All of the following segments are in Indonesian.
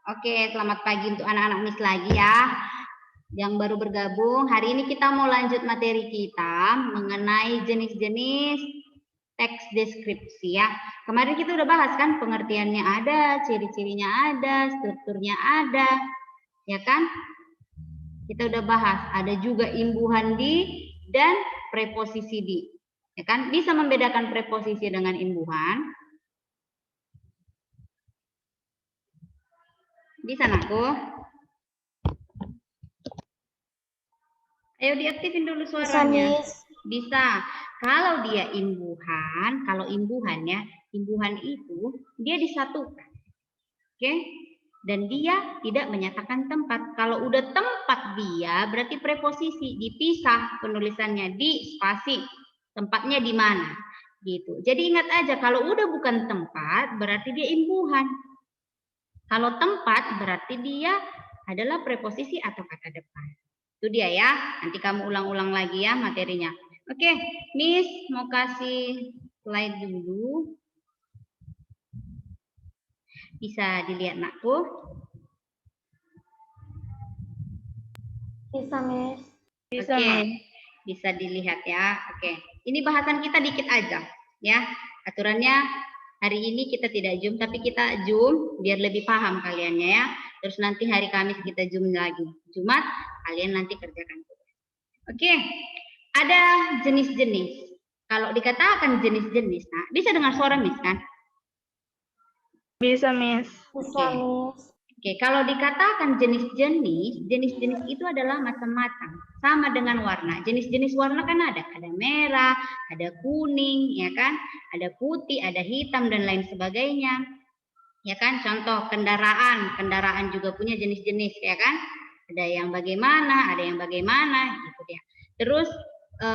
Oke, selamat pagi untuk anak-anak Miss lagi ya. Yang baru bergabung, hari ini kita mau lanjut materi kita mengenai jenis-jenis teks deskripsi ya. Kemarin kita udah bahas kan, pengertiannya ada, ciri-cirinya ada, strukturnya ada, ya kan? Kita udah bahas, ada juga imbuhan di dan preposisi di. Ya kan? Bisa membedakan preposisi dengan imbuhan. Bisa nakku? Ayo diaktifin dulu suaranya. Bisa. Kalau dia imbuhan, kalau imbuhannya, imbuhan itu dia disatukan. Oke? Dan dia tidak menyatakan tempat. Kalau udah tempat dia, berarti preposisi, dipisah penulisannya di spasi. Tempatnya di mana? Gitu. Jadi ingat aja, kalau udah bukan tempat, berarti dia imbuhan. Kalau tempat, berarti dia adalah preposisi atau kata depan. Itu dia ya. Nanti kamu ulang-ulang lagi ya materinya. Oke, Miss mau kasih slide dulu. Bisa dilihat nakku? Bisa, Miss. Bisa, Miss. Bisa dilihat ya. Oke. Ini bahasan kita dikit aja ya. Aturannya hari ini kita tidak Zoom, tapi kita Zoom biar lebih paham kaliannya ya. Terus nanti hari Kamis kita Zoom lagi. Jumat kalian nanti kerjakan. Oke. Ada jenis-jenis. Kalau dikatakan jenis-jenis, nah bisa dengar suara Miss kan? Bisa, Miss. Bisa, Miss. Oke, kalau dikatakan jenis-jenis, jenis-jenis itu adalah macam-macam. Sama dengan warna. Jenis-jenis warna kan ada merah, ada kuning, ya kan? Ada putih, ada hitam dan lain sebagainya. Ya kan? Contoh kendaraan, kendaraan juga punya jenis-jenis, ya kan? Ada yang bagaimana, ada yang bagaimana, gitu ya. Terus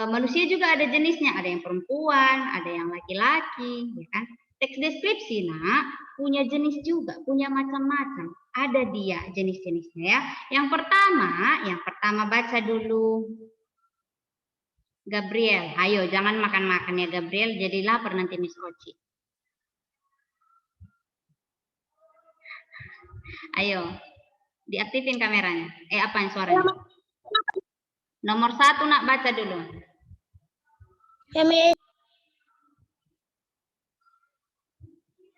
manusia juga ada jenisnya, ada yang perempuan, ada yang laki-laki, ya kan? Teks deskripsi, nak, punya jenis juga, punya macam-macam. Ada dia jenis-jenisnya ya. Yang pertama baca dulu. Gabriel, ayo jangan makan-makan ya Gabriel, jadi lapar nanti Miss Oci. Ayo, diaktifin kameranya. Apa yang suaranya? Nomor 1 nak baca dulu. Ya, Miss.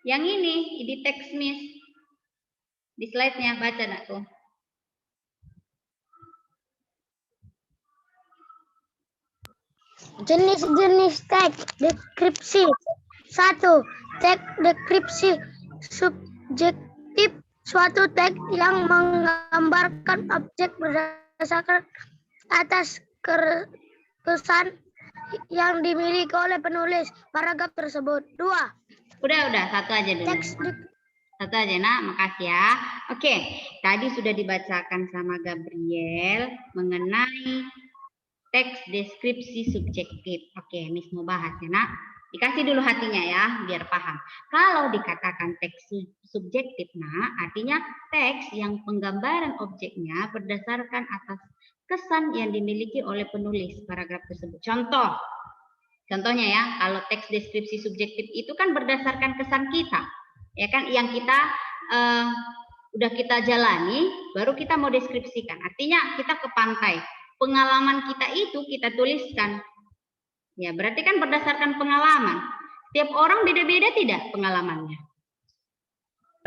Yang ini di teks Miss. Di slide-nya baca nakku. Jenis-jenis teks deskripsi. 1. Teks deskripsi subjektif. Suatu teks yang menggambarkan objek berdasarkan atas kesan yang dimiliki oleh penulis paragraf tersebut. 2. Udah, satu aja dulu. Satu aja nak, makasih ya. Oke, tadi sudah dibacakan sama Gabriel mengenai teks deskripsi subjektif. Oke, Miss mau bahas ya nak. Dikasih dulu hatinya ya, biar paham. Kalau dikatakan teks subjektif, nak, artinya teks yang penggambaran objeknya berdasarkan atas kesan yang dimiliki oleh penulis paragraf tersebut. Contohnya ya, kalau teks deskripsi subjektif itu kan berdasarkan kesan kita. Ya kan, yang kita udah kita jalani, baru kita mau deskripsikan. Artinya kita ke pantai, pengalaman kita itu kita tuliskan. Ya, berarti kan berdasarkan pengalaman. Tiap orang beda-beda tidak pengalamannya?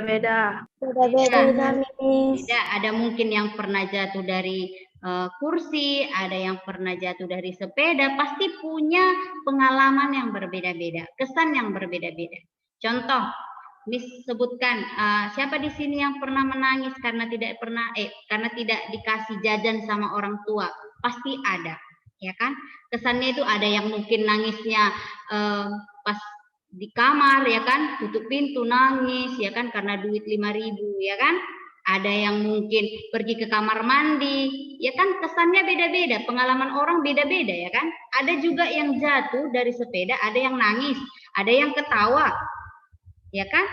Beda. Beda-beda, Miss. Beda, ada mungkin yang pernah jatuh dari kursi, ada yang pernah jatuh dari sepeda, pasti punya pengalaman yang berbeda-beda, kesan yang berbeda-beda. Contoh, Miss sebutkan siapa di sini yang pernah menangis karena tidak dikasih jajan sama orang tua? Pasti ada, ya kan? Kesannya itu ada yang mungkin nangisnya pas di kamar, ya kan? Tutup pintu nangis, ya kan? Karena duit 5.000, ya kan? Ada yang mungkin pergi ke kamar mandi, ya kan? Kesannya beda-beda, pengalaman orang beda-beda, ya kan? Ada juga yang jatuh dari sepeda, ada yang nangis, ada yang ketawa. Ya kan?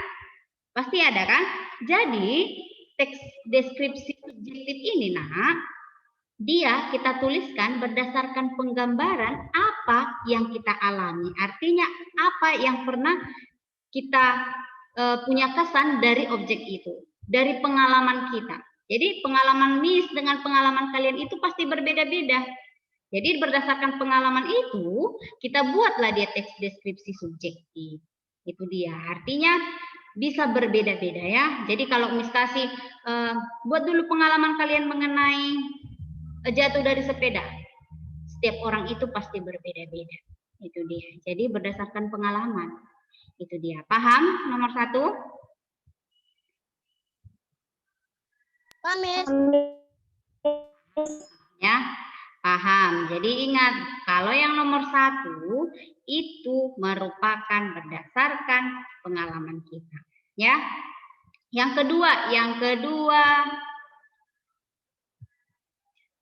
Pasti ada kan? Jadi teks deskripsi subjektif ini nak, dia kita tuliskan berdasarkan penggambaran apa yang kita alami. Artinya apa yang pernah kita punya kesan dari objek itu, dari pengalaman kita. Jadi pengalaman Miss dengan pengalaman kalian itu pasti berbeda-beda. Jadi berdasarkan pengalaman itu, kita buatlah dia teks deskripsi subjektif. Itu dia. Artinya bisa berbeda-beda ya. Jadi kalau Miss kasih, buat dulu pengalaman kalian mengenai jatuh dari sepeda. Setiap orang itu pasti berbeda-beda. Itu dia. Jadi berdasarkan pengalaman. Itu dia. Paham nomor 1? Pamit. Ya, paham. Jadi ingat, kalau yang nomor 1 itu merupakan berdasarkan pengalaman kita. Ya. Yang kedua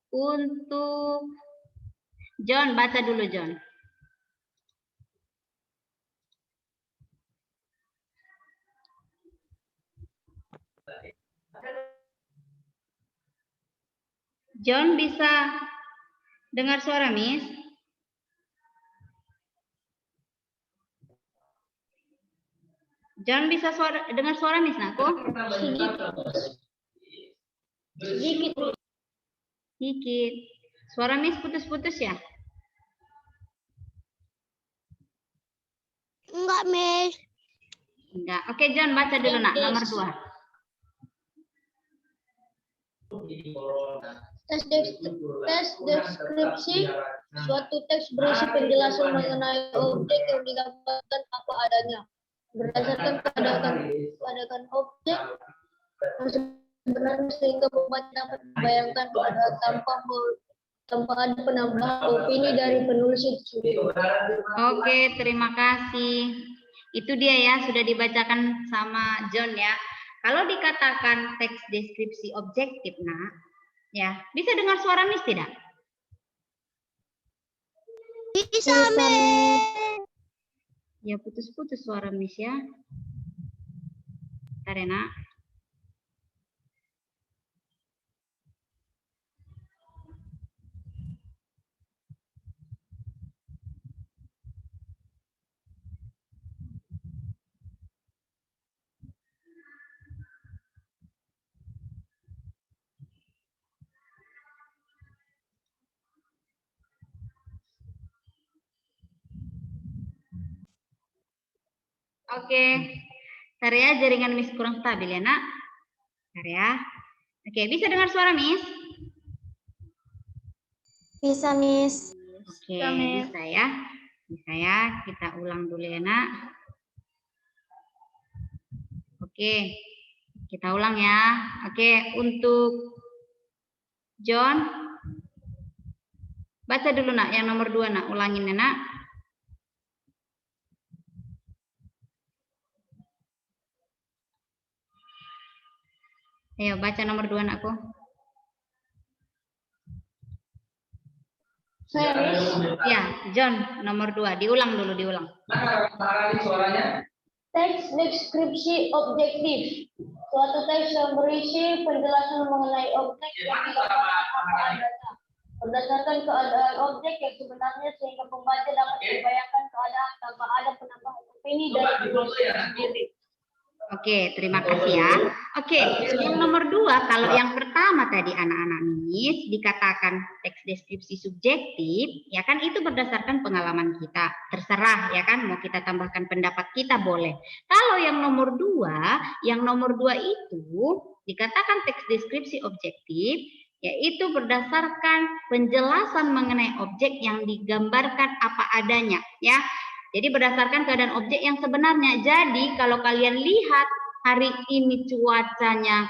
untuk John, baca dulu John. John bisa dengar suara Miss? John bisa dengar suara Miss Naku? Sedikit. Suara Miss putus-putus ya? Enggak, Miss. Enggak. Oke, John baca dulu nak nomor 2. Tes deskripsi suatu teks berisi penjelasan mengenai objek yang digambarkan apa adanya. Berdasarkan keadaan objek yang sebenarnya sehingga pembaca dapat membayangkan keadaan tanpa ada penambahan opini dari penulis itu. Oke, terima kasih. Itu dia ya, sudah dibacakan sama John ya. Kalau dikatakan teks deskripsi objektif, nak, ya, bisa dengar suara Miss tidak? Bisa, Miss. Ya, putus-putus suara Miss ya. Bentar ya, nak. Oke, bentar ya, jaringan Miss kurang stabil ya, nak. Bentar ya. Oke, bisa dengar suara Miss? Bisa, Miss. Oke, bisa ya. Bisa ya, kita ulang dulu ya, nak. Oke, kita ulang ya. Oke, untuk John, baca dulu nak, yang nomor 2 nak, ulangin ya, nak. Ayo baca nomor 2 nakku. Ya, John nomor 2, diulang dulu, diulang. Teks deskripsi objektif. Suatu teks yang berisi penjelasan mengenai objek yang digambarkan apa adanya. Berdasarkan keadaan objek yang sebenarnya sehingga pembaca dapat membayangkan keadaan tanpa ada penambahan opini dari penulis sendiri. Oke, terima kasih ya. Oke, yang nomor 2, kalau yang pertama tadi anak-anak Miss dikatakan teks deskripsi subjektif, ya kan itu berdasarkan pengalaman kita. Terserah ya kan, mau kita tambahkan pendapat kita boleh. Kalau yang nomor 2 itu dikatakan teks deskripsi objektif, yaitu berdasarkan penjelasan mengenai objek yang digambarkan apa adanya, ya. Jadi berdasarkan keadaan objek yang sebenarnya. Jadi kalau kalian lihat hari ini cuacanya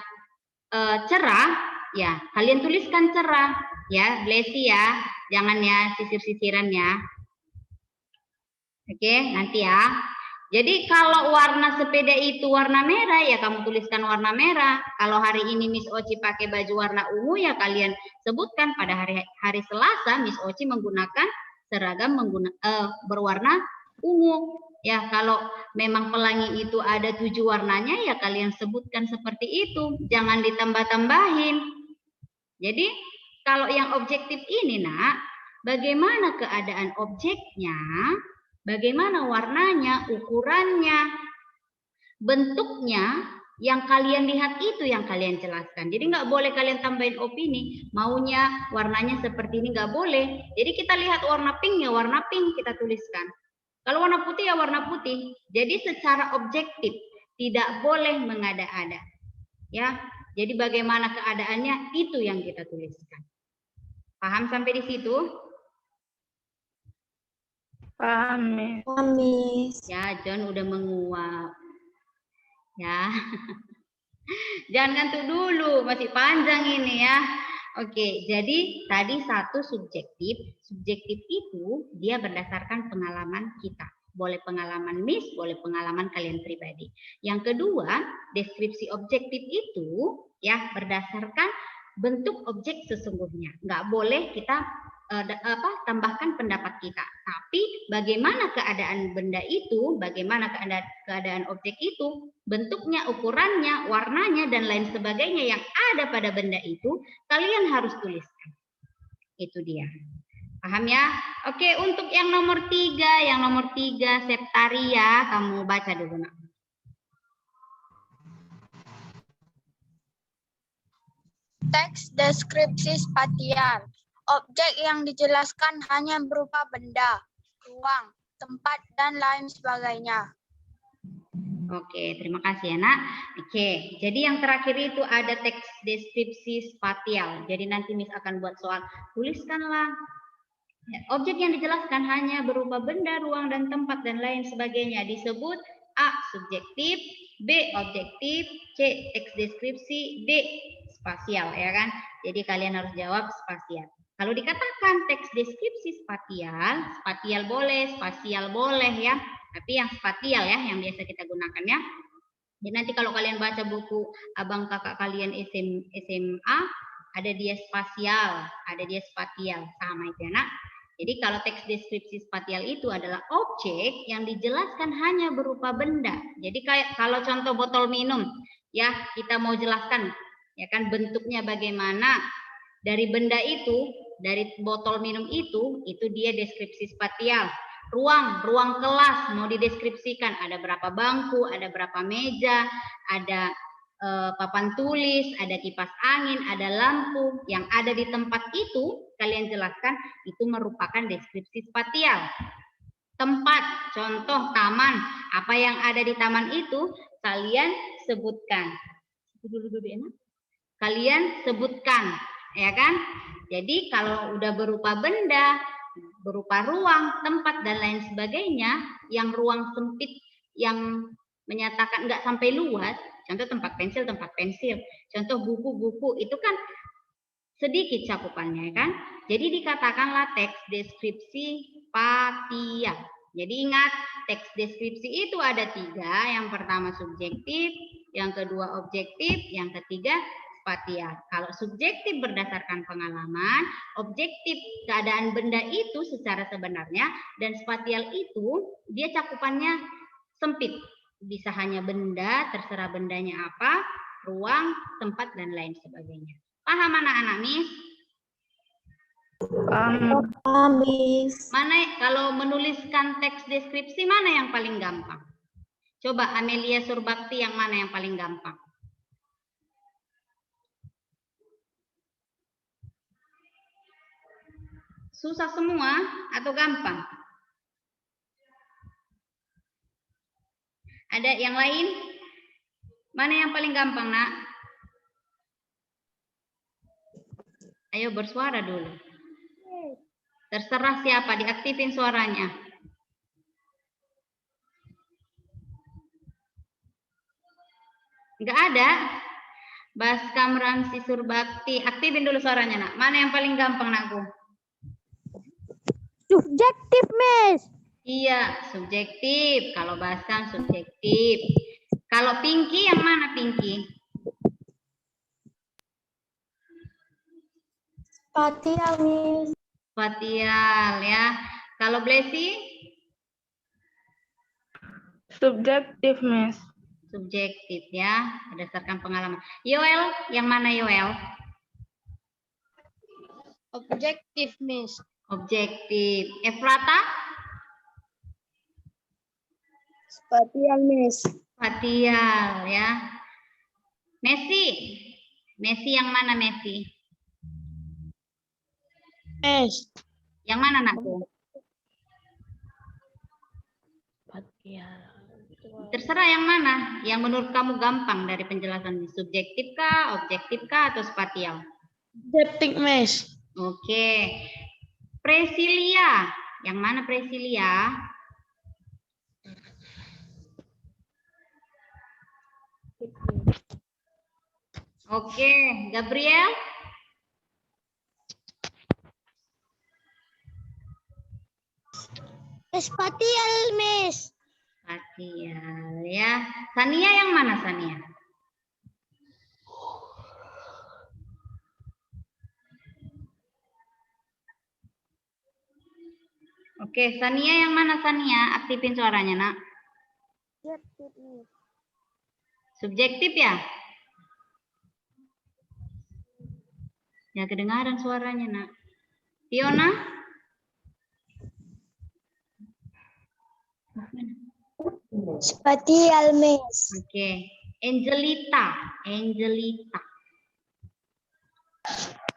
cerah, ya kalian tuliskan cerah, ya Blesi ya, jangan ya sisir-sisiran ya. Oke, nanti ya. Jadi kalau warna sepeda itu warna merah, ya kamu tuliskan warna merah. Kalau hari ini Miss Oci pakai baju warna ungu, ya kalian sebutkan pada hari Selasa Miss Oci menggunakan seragam berwarna ungu. Ya, kalau memang pelangi itu ada 7 warnanya, ya kalian sebutkan seperti itu. Jangan ditambah-tambahin. Jadi, kalau yang objektif ini, nak, bagaimana keadaan objeknya, bagaimana warnanya, ukurannya, bentuknya yang kalian lihat itu yang kalian jelaskan. Jadi nggak boleh kalian tambahin opini, maunya warnanya seperti ini, nggak boleh. Jadi kita lihat warna pink ya warna pink kita tuliskan. Kalau warna putih ya warna putih. Jadi secara objektif, tidak boleh mengada-ada. Ya, jadi bagaimana keadaannya itu yang kita tuliskan. Paham sampai di situ? Paham, Miss. Ya, John udah menguap. Ya. Jangan ngantuk dulu, masih panjang ini ya. Oke, jadi tadi satu subjektif. Subjektif itu dia berdasarkan pengalaman kita. Boleh pengalaman Miss, boleh pengalaman kalian pribadi. Yang kedua, deskripsi objektif itu ya berdasarkan bentuk objek sesungguhnya. Nggak boleh kita tambahkan pendapat kita. Tapi bagaimana keadaan benda itu, bagaimana keadaan objek itu, bentuknya, ukurannya, warnanya, dan lain sebagainya yang ada pada benda itu, kalian harus tuliskan. Itu dia. Paham ya? Oke, untuk yang nomor 3, Septaria, kamu baca dulu, Nak. Teks deskripsi spasial. Objek yang dijelaskan hanya berupa benda, ruang, tempat, dan lain sebagainya. Oke, terima kasih ya, Nak. Oke, jadi yang terakhir itu ada teks deskripsi spasial. Jadi nanti Miss akan buat soal, tuliskanlah. Ya, objek yang dijelaskan hanya berupa benda, ruang, dan tempat, dan lain sebagainya. Disebut A. Subjektif, B. Objektif, C. Teks deskripsi, D. Spasial, ya kan? Jadi kalian harus jawab spasial. Kalau dikatakan teks deskripsi spasial boleh, spasial boleh ya. Tapi yang spasial ya, yang biasa kita gunakan ya. Jadi nanti kalau kalian baca buku abang kakak kalian SMA, ada dia spasial, ada dia spasial, sama itu ya, Nak. Jadi kalau teks deskripsi spasial itu adalah objek yang dijelaskan hanya berupa benda. Jadi kayak kalau contoh botol minum, ya kita mau jelaskan, ya kan bentuknya bagaimana dari benda itu, dari botol minum itu dia deskripsi spasial. Ruang kelas mau dideskripsikan, ada berapa bangku, ada berapa meja, ada papan tulis, ada kipas angin, ada lampu yang ada di tempat itu, kalian jelaskan itu merupakan deskripsi spasial. Tempat, contoh taman, apa yang ada di taman itu kalian sebutkan. Kalian sebutkan, ya kan? Jadi kalau udah berupa benda, berupa ruang, tempat, dan lain sebagainya, yang ruang sempit, yang menyatakan nggak sampai luas, contoh tempat pensil, contoh buku-buku, itu kan sedikit cakupannya, kan? Jadi dikatakanlah teks deskripsi spasial. Jadi ingat, teks deskripsi itu ada 3, yang pertama subjektif, yang kedua objektif, yang ketiga spasial. Kalau subjektif berdasarkan pengalaman, objektif keadaan benda itu secara sebenarnya, dan spasial itu dia cakupannya sempit. Bisa hanya benda, terserah bendanya apa, ruang, tempat, dan lain sebagainya. Paham anak-anak, Miss? Paham, Miss. Mana kalau menuliskan teks deskripsi mana yang paling gampang? Coba Amelia Surbakti, yang mana yang paling gampang? Susah semua atau gampang? Ada yang lain? Mana yang paling gampang, Nak? Ayo bersuara dulu. Terserah siapa, diaktifin suaranya. Enggak ada? Baskam Ramsi Surbakti, aktifin dulu suaranya, Nak. Mana yang paling gampang, Nakku? Subjektif, Miss. Iya, subjektif. Kalau Baskam subjektif. Kalau Pinky yang mana, Pinky? Spasial, Miss. Spasial ya. Kalau Blessy? Subjektif, Miss. Subjektif ya, berdasarkan pengalaman. Yoel, yang mana Yoel? Objektif, Miss. Objektif. Efrata? Spasial, Miss. spatial ya. Messi. Messi yang mana Messi? Yang mana anakku? Terserah yang mana, yang menurut kamu gampang dari penjelasan subjektif kah, objektif kah, atau spatial? Objektif, Miss. Oke. Presilia, yang mana Presilia? Oke, Gabriel? Spatial, Miss. Spatial ya. Sania yang mana Sania? Oke, Sania yang mana Sania? Aktifin suaranya, Nak. Subjektif ya? Ya kedengaran suaranya, Nak. Fiona? Spatial, Miss. Oke. Angelita. Angelita.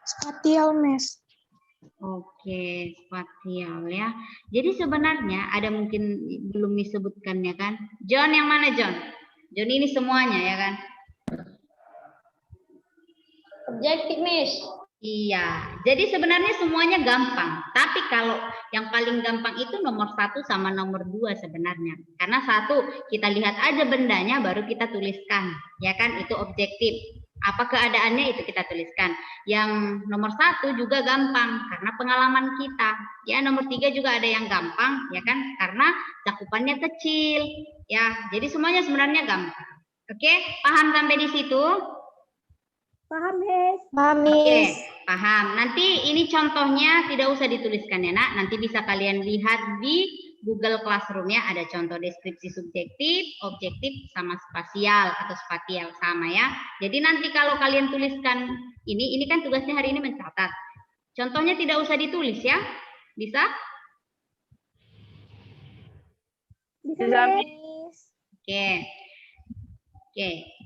Spatial, Miss. Oke, spatial ya. Jadi sebenarnya ada mungkin belum disebutkan ya kan. John yang mana John? John ini semuanya ya kan? Objektif, Miss. Iya, jadi sebenarnya semuanya gampang. Tapi kalau yang paling gampang itu nomor 1 sama nomor 2 sebenarnya. Karena 1 kita lihat aja bendanya baru kita tuliskan, ya kan? Itu objektif. Apa keadaannya itu kita tuliskan. Yang nomor 1 juga gampang karena pengalaman kita. Ya, nomor 3 juga ada yang gampang, ya kan? Karena cakupannya kecil. Ya, jadi semuanya sebenarnya gampang. Oke, paham sampai di situ? Paham, Miss. Oke, paham. Nanti ini contohnya tidak usah dituliskan ya, Nak. Nanti bisa kalian lihat di Google Classroom ya. Ada contoh deskripsi subjektif, objektif, sama spasial atau spatial sama ya. Jadi nanti kalau kalian tuliskan ini kan tugasnya hari ini mencatat. Contohnya tidak usah ditulis ya. Bisa? Bisa, Miss. Oke.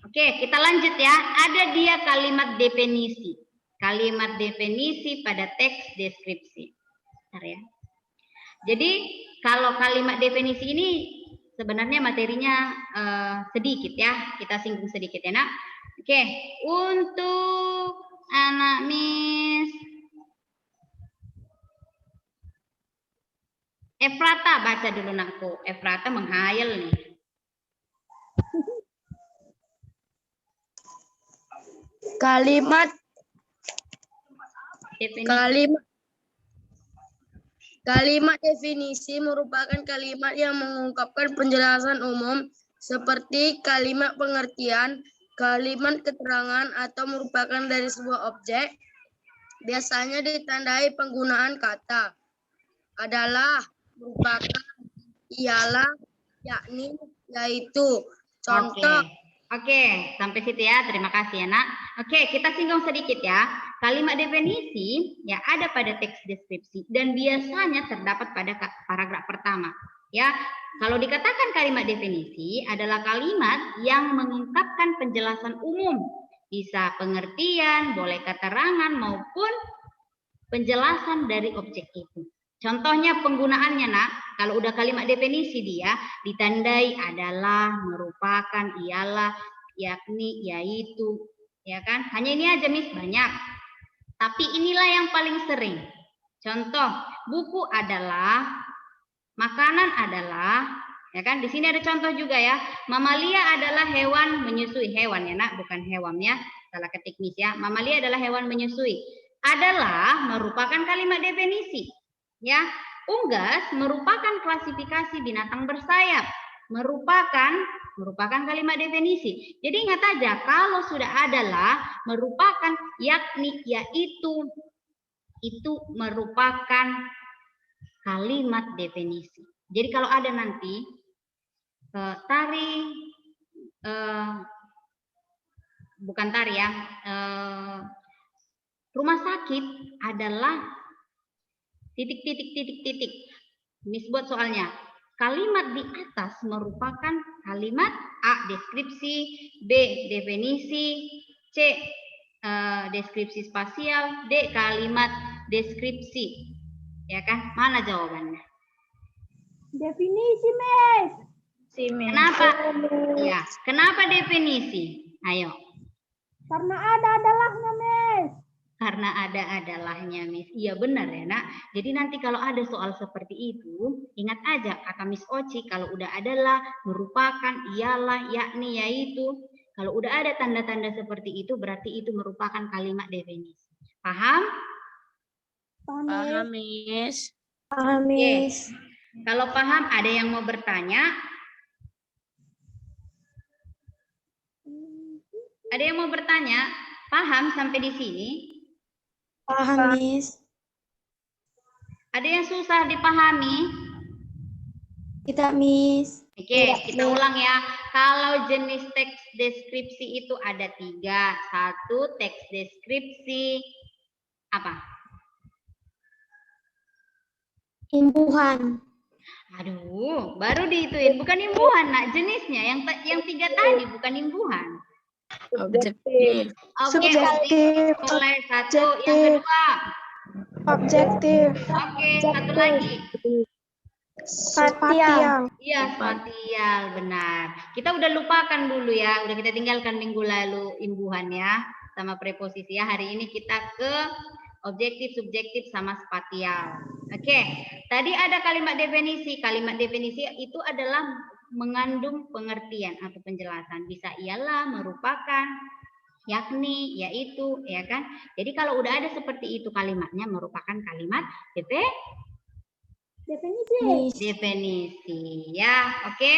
Oke, kita lanjut ya. Ada dia kalimat definisi. Kalimat definisi pada teks deskripsi. Bentar ya. Jadi kalau kalimat definisi ini sebenarnya materinya sedikit ya. Kita singgung sedikit ya, Nak. Oke, untuk anak Miss Efrata, baca dulu Nakku. Efrata menghayal nih. Kalimat definisi merupakan kalimat yang mengungkapkan penjelasan umum seperti kalimat pengertian, kalimat keterangan, atau merupakan dari sebuah objek. Biasanya ditandai penggunaan kata adalah, merupakan, ialah, yakni, yaitu. Contoh. Oke, sampai situ ya. Terima kasih ya, Nak. Oke, kita singgung sedikit ya. Kalimat definisi ya ada pada teks deskripsi dan biasanya terdapat pada paragraf pertama. Ya, kalau dikatakan kalimat definisi adalah kalimat yang mengungkapkan penjelasan umum, bisa pengertian, boleh keterangan maupun penjelasan dari objek itu. Contohnya penggunaannya, Nak, kalau udah kalimat definisi dia ditandai adalah, merupakan, ialah, yakni, yaitu, ya kan? Hanya ini aja, Miss, banyak. Tapi inilah yang paling sering. Contoh, buku adalah, makanan adalah, ya kan? Di sini ada contoh juga ya. Mamalia adalah hewan menyusui. Hewan ya, Nak, bukan hewan ya. Salah ketik Miss ya. Mamalia adalah hewan menyusui. Adalah merupakan kalimat definisi. Ya, unggas merupakan klasifikasi binatang bersayap, merupakan kalimat definisi. Jadi ingat aja kalau sudah adalah, merupakan, yakni, yaitu, itu merupakan kalimat definisi. Jadi kalau ada nanti rumah sakit adalah titik. Miss buat soalnya. Kalimat di atas merupakan kalimat A. Deskripsi, B. Definisi, C. Deskripsi spasial, D. Kalimat deskripsi. Ya kan? Mana jawabannya? Definisi, Miss. Kenapa? Ya, kenapa definisi? Ayo. Karena ada adalahnya, Miss. Karena ada adalahnya, Miss. Iya benar ya, Nak. Jadi nanti kalau ada soal seperti itu, ingat aja kata Miss Oci, kalau udah adalah, merupakan, ialah, yakni, yaitu. Kalau udah ada tanda-tanda seperti itu, berarti itu merupakan kalimat definisi. Paham? Paham, Miss. Paham, Miss. Kalau paham, ada yang mau bertanya? Ada yang mau bertanya? Paham sampai di sini? Paham, Miss. Ada yang susah dipahami? Tidak, Miss. Oke, kita ulang ya. Kalau jenis teks deskripsi itu ada 3. 1, teks deskripsi apa? Imbuhan. Aduh, baru dihituin. Bukan imbuhan, Nak. Jenisnya yang 3 tadi bukan imbuhan. Objektif. Oke, Subjektif. mulai 1. Yang kedua. Objektif. Oke, satu lagi. Spatial. Iya, spatial, benar. Kita udah lupakan dulu ya, udah kita tinggalkan minggu lalu imbuhan ya, sama preposisi ya. Hari ini kita ke objektif, subjektif, sama spatial. Oke, tadi ada kalimat definisi. Kalimat definisi itu adalah mengandung pengertian atau penjelasan. Bisa ialah, merupakan, yakni, yaitu, ya kan? Jadi kalau udah ada seperti itu kalimatnya merupakan kalimat definisi ya, oke?